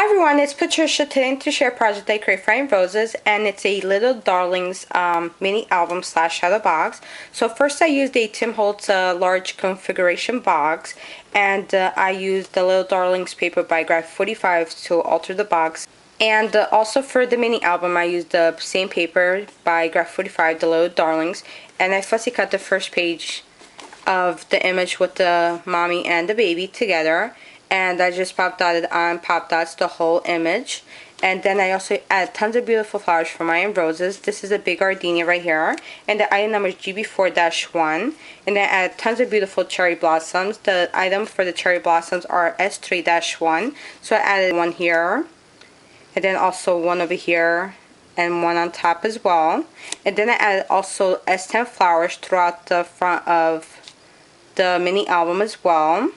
Hi everyone, it's Patricia today to share a project I created for Roses, and it's a Little Darlings mini album slash shadow box. So first I used a Tim Holtz large configuration box, and I used the Little Darlings paper by Graph 45 to alter the box. And also for the mini album I used the same paper by Graph 45, the Little Darlings, and I fussy cut the first page of the image with the mommy and the baby together. And I just pop dotted on pop dots the whole image. And then I also add tons of beautiful flowers for my roses. This is a big gardenia right here, and the item number is GB4-1. And then I add tons of beautiful cherry blossoms. The item for the cherry blossoms are S3-1. So I added one here, and then also one over here, and one on top as well. And then I added also S10 flowers throughout the front of the mini album as well.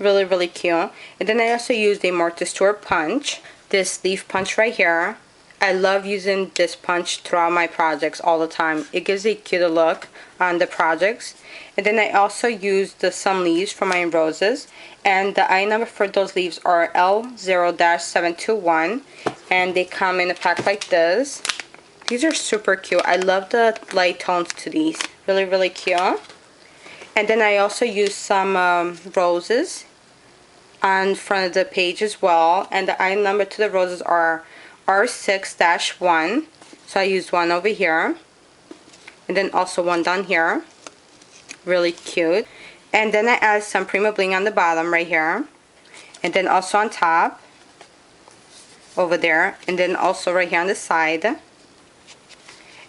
Really cute. And then I also used a Martha Stewart punch, this leaf punch right here. I love using this punch throughout my projects all the time. It gives a cuter look on the projects. And then I also used some leaves for my roses, and the item number for those leaves are L0-721, and they come in a pack like this. These are super cute. I love the light tones to these. Really cute. And then I also used some roses on front of the page as well, and the item number to the roses are R6-1. So I used one over here, and then also one down here. Really cute. And then I added some Prima Bling on the bottom right here, and then also on top over there, and then also right here on the side.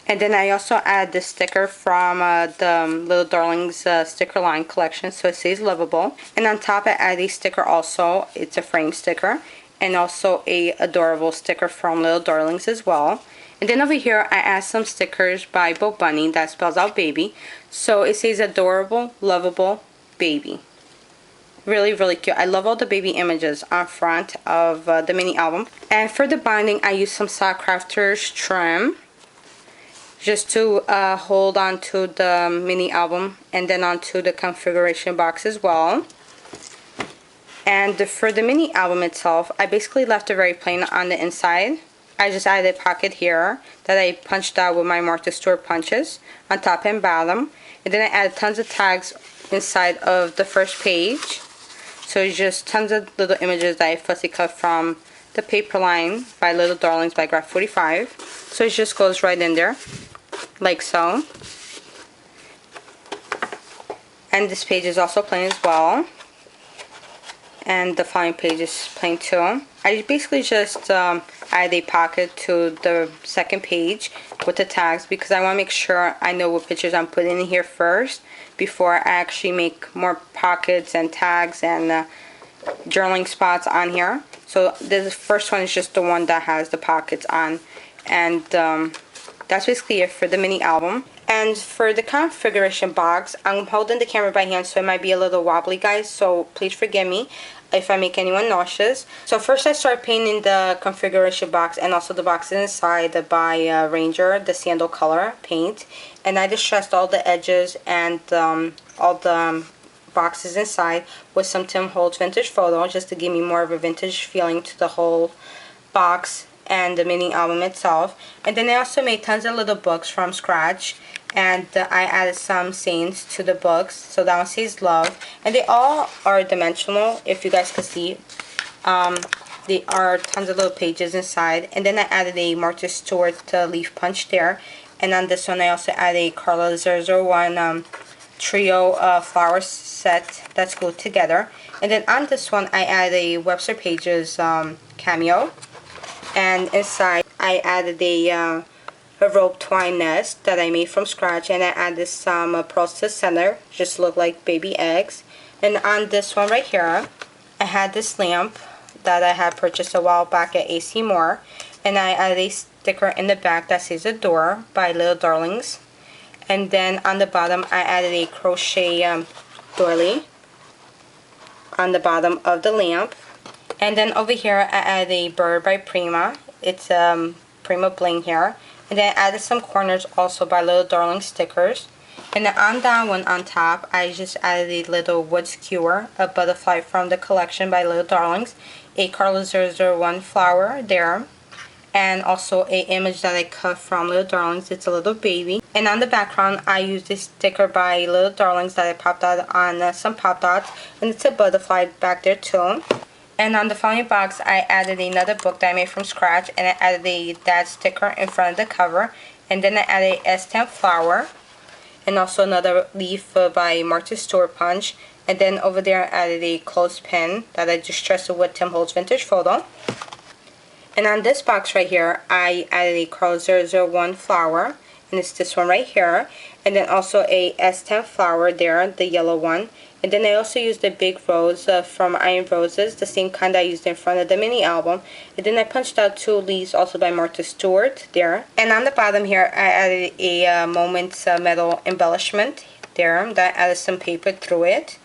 And then I also add the sticker from the Little Darlings sticker line collection, so it says lovable. And on top I add a sticker also. It's a frame sticker, and also a adorable sticker from Little Darlings as well. And then over here I add some stickers by Bo Bunny that spells out baby. So it says adorable, lovable, baby. Really cute. I love all the baby images on front of the mini album. And for the binding I use some Sock Crafters trim, just to hold on to the mini album and then onto the configuration box as well. And for the mini album itself, I basically left it very plain on the inside. I just added a pocket here that I punched out with my Martha Stewart punches on top and bottom. And then I added tons of tags inside of the first page. So it's just tons of little images that I fussy cut from the paper line by Little Darlings by Graph 45. So it just goes right in there, like so. And this page is also plain as well, and the following page is plain too. I basically just add a pocket to the second page with the tags, because I want to make sure I know what pictures I'm putting in here first before I actually make more pockets and tags and journaling spots on here. So the first one is just the one that has the pockets on, and that's basically it for the mini album. And for the configuration box, I'm holding the camera by hand, so it might be a little wobbly, guys, so please forgive me if I make anyone nauseous. So first I start painting the configuration box and also the boxes inside by Ranger, the sandal color paint. And I distressed all the edges and all the boxes inside with some Tim Holtz vintage photo, just to give me more of a vintage feeling to the whole box and the mini album itself. And then I also made tons of little books from scratch, and I added some sayings to the books. So that one says love, and they all are dimensional, if you guys can see. They are tons of little pages inside. And then I added a Martha Stewart leaf punch there, and on this one I also added a Carla 001 trio flower set that's glued together. And then on this one I added a Webster Pages cameo, and inside I added a rope twine nest that I made from scratch, and I added some pearls to the center, just look like baby eggs. And on this one right here I had this lamp that I had purchased a while back at AC Moore, and I added a sticker in the back that says adore by Little Darlings. And then on the bottom I added a crochet doily on the bottom of the lamp. And then over here I added a bird by Prima. It's Prima Bling here. And then I added some corners also by Little Darling stickers. And then on that one on top, I just added a little wood skewer, a butterfly from the collection by Little Darlings. a Carlos 001 flower there, and also a image that I cut from Little Darlings. It's a little baby. And on the background, I used this sticker by Little Darlings that I popped out on some pop dots, and it's a butterfly back there too. And on the following box, I added another book that I made from scratch, and I added a dad sticker in front of the cover, and then I added a stamp flower, and also another leaf by Martha Stewart Punch, and then over there I added a clothespin that I just trusted with Tim Holtz Vintage Photo. And on this box right here, I added a Carl 001 flower, and it's this one right here, and then also a S10 flower there, the yellow one. And then I also used a big rose from Iron Roses, the same kind I used in front of the mini album. And then I punched out 2 leaves also by Martha Stewart there. And on the bottom here, I added a Moments metal embellishment there that added some paper through it.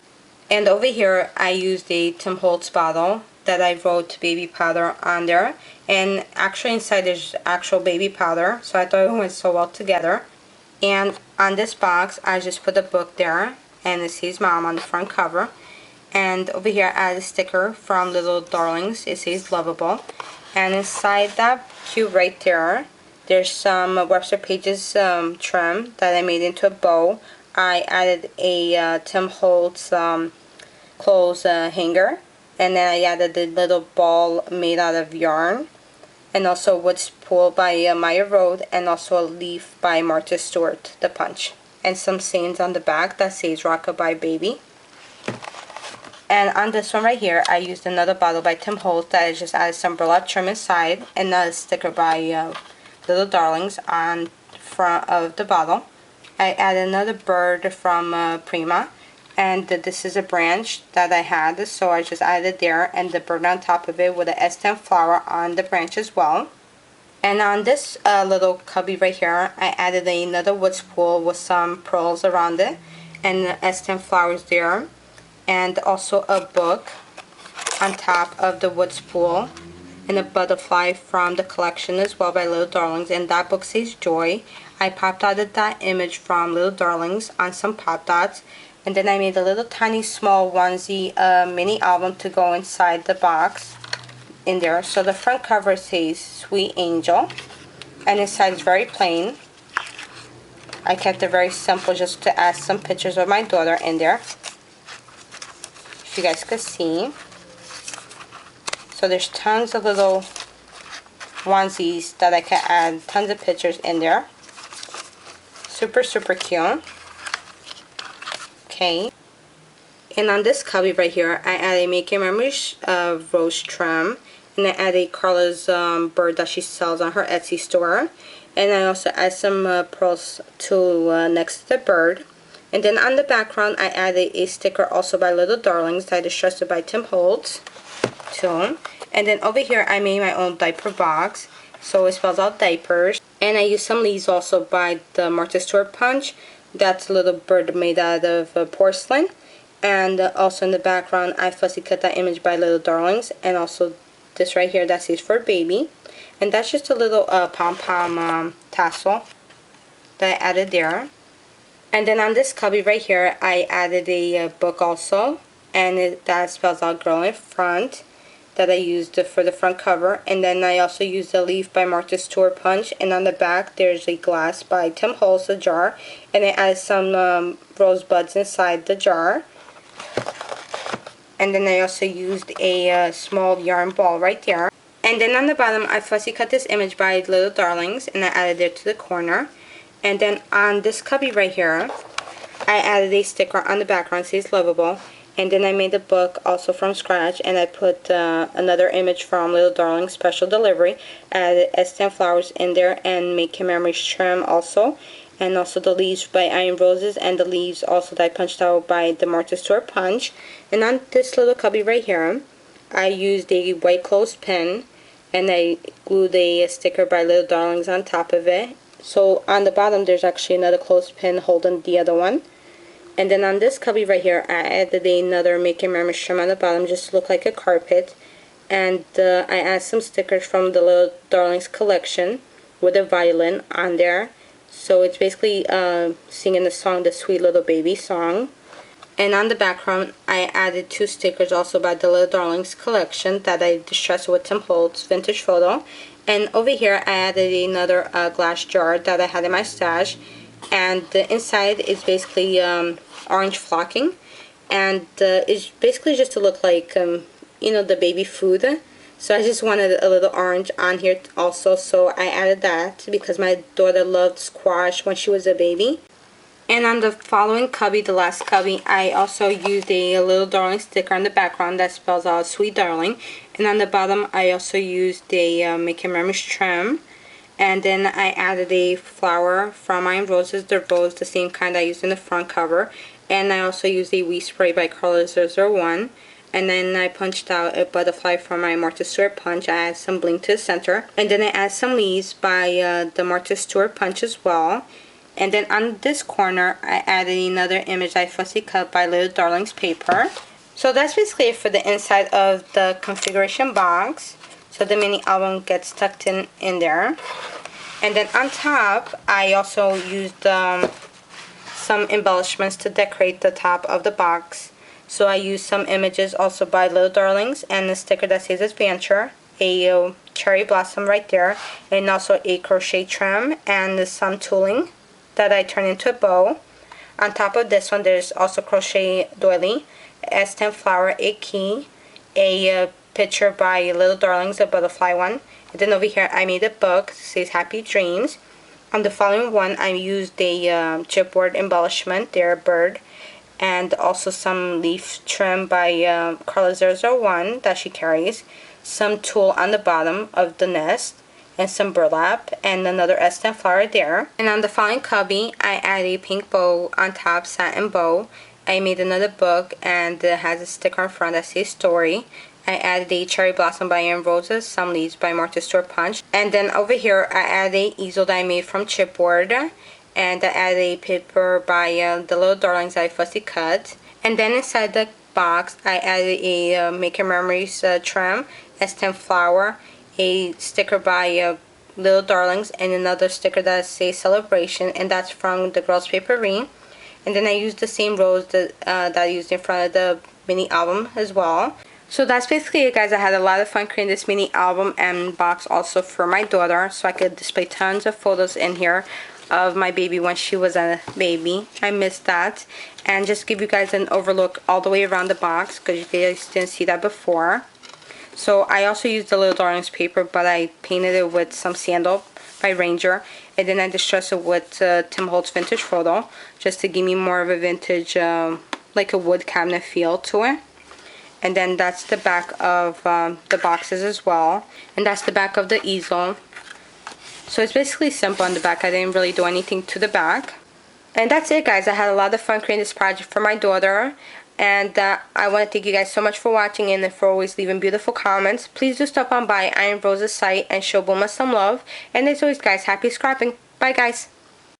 And over here, I used a Tim Holtz bottle that I wrote baby powder on there. And actually inside there's actual baby powder, so I thought it went so well together. And on this box, I just put a book there, and it says Mom on the front cover. And over here I added a sticker from Little Darlings. It says Lovable. And inside that cube right there, there's some Webster Pages trim that I made into a bow. I added a Tim Holtz clothes hanger, and then I added the little ball made out of yarn, and also wood spool by Maya Road, and also a leaf by Martha Stewart, the punch. And some sayings on the back that says Rockabye Baby. And on this one right here, I used another bottle by Tim Holtz that I just added some burlap trim inside, and a sticker by Little Darlings on front of the bottle. I added another bird from Prima, and this is a branch that I had, so I just added there, and the bird on top of it with a S10 flower on the branch as well. And on this little cubby right here, I added another wood spool with some pearls around it, and the S10 flowers there, and also a book on top of the wood spool, and a butterfly from the collection as well by Little Darlings, and that book says Joy. I popped out that image from Little Darlings on some pop dots, and then I made a little tiny small onesie mini album to go inside the box in there. So the front cover says Sweet Angel, and inside is very plain. I kept it very simple just to add some pictures of my daughter in there, if you guys could see. So there's tons of little onesies that I can add tons of pictures in there. Super cute. Okay. And on this cubby right here, I added a Making Memories rose trim, and I added Carla's bird that she sells on her Etsy store. And I also add some pearls to next to the bird. And then on the background, I added a sticker also by Little Darlings that is trusted by Tim Holtz too. And then over here, I made my own diaper box, so it spells out diapers. And I used some leaves also by the Martha Stewart Punch. That's a little bird made out of porcelain. And also in the background, I fussy cut that image by Little Darlings, and also this right here that says for baby. And that's just a little pom-pom tassel that I added there. And then on this cubby right here, I added a book also, and that spells out Girl in Front, that I used for the front cover. And then I also used a leaf by Martha Stewart Punch, and on the back there's a glass by Tim Holtz, a jar, and I added some rosebuds inside the jar. And then I also used a small yarn ball right there. And then on the bottom, I fussy cut this image by Little Darlings, and I added it to the corner. And then on this cubby right here, I added a sticker on the background that says Lovable. And then I made the book also from scratch, and I put another image from Little Darlings Special Delivery. Added S10 flowers in there, and Making Memories trim also. And also the leaves by Iron Roses, and the leaves also that I punched out by the Martha Stewart Punch. And on this little cubby right here, I used a white clothespin, and I glued a sticker by Little Darlings on top of it. So on the bottom there's actually another clothespin holding the other one. And then on this cubby right here, I added another Making Memories trim on the bottom just to look like a carpet. And I added some stickers from the Little Darlings collection with a violin on there. So it's basically singing the song, the Sweet Little Baby song. And on the background, I added 2 stickers also by the Little Darlings collection that I distressed with Tim Holtz Vintage Photo. And over here, I added another glass jar that I had in my stash. And the inside is basically orange flocking. And it's basically just to look like, you know, the baby food. So I just wanted a little orange on here also, so I added that because my daughter loved squash when she was a baby. And on the following cubby, the last cubby, I also used a Little Darling sticker on the background that spells out Sweet Darling. And on the bottom, I also used a Making Memories trim. And then I added a flower from Iron Roses, the rose, the same kind I used in the front cover. And I also used a Wee Spray by Color001. And then I punched out a butterfly from my Martha Stewart punch. I added some bling to the center. And then I added some leaves by the Martha Stewart punch as well. And then on this corner, I added another image I fussy cut by Little Darlings paper. So that's basically it for the inside of the configuration box. So the mini album gets tucked in there. And then on top, I also used some embellishments to decorate the top of the box. So I used some images also by Little Darlings and a sticker that says Adventure, a cherry blossom right there, and also a crochet trim and some tooling that I turned into a bow. On top of this one, there's also crochet doily, S10 flower, a key, a picture by Little Darlings, a butterfly one. And then over here, I made a book that says Happy Dreams. On the following one, I used a chipboard embellishment, there, a bird, and also some leaf trim by Color001 that she carries, some tulle on the bottom of the nest, and some burlap, and another S10 flower there. And on the following cubby, I added a pink bow on top, satin bow. I made another book, and it has a sticker on front that says Story. I added a cherry blossom by Iron Roses, some leaves by Martha Stewart punch. And then over here, I added a easel that I made from chipboard. And I added a paper by the Little Darlings I fussy cut. And then inside the box, I added a Making Memories trim, S10 flower, a sticker by Little Darlings, and another sticker that says Celebration, and that's from the Girls Paperie. And then I used the same rose that I used in front of the mini album as well. So that's basically it, guys. I had a lot of fun creating this mini album and box also for my daughter, so I could display tons of photos in here of my baby when she was a baby. I missed that. And just give you guys an overlook all the way around the box, because you guys didn't see that before. So I also used the Little Darlings paper, but I painted it with some sandal by Ranger, and then I distressed it with Tim Holtz Vintage Photo, just to give me more of a vintage, like a wood cabinet feel to it. And then that's the back of the boxes as well, and that's the back of the easel. So it's basically simple on the back. I didn't really do anything to the back. And that's it, guys. I had a lot of fun creating this project for my daughter. And I want to thank you guys so much for watching and for always leaving beautiful comments. Please do stop on by Iron Rose's site and show Bunma some love. And as always, guys, happy scrapping. Bye, guys.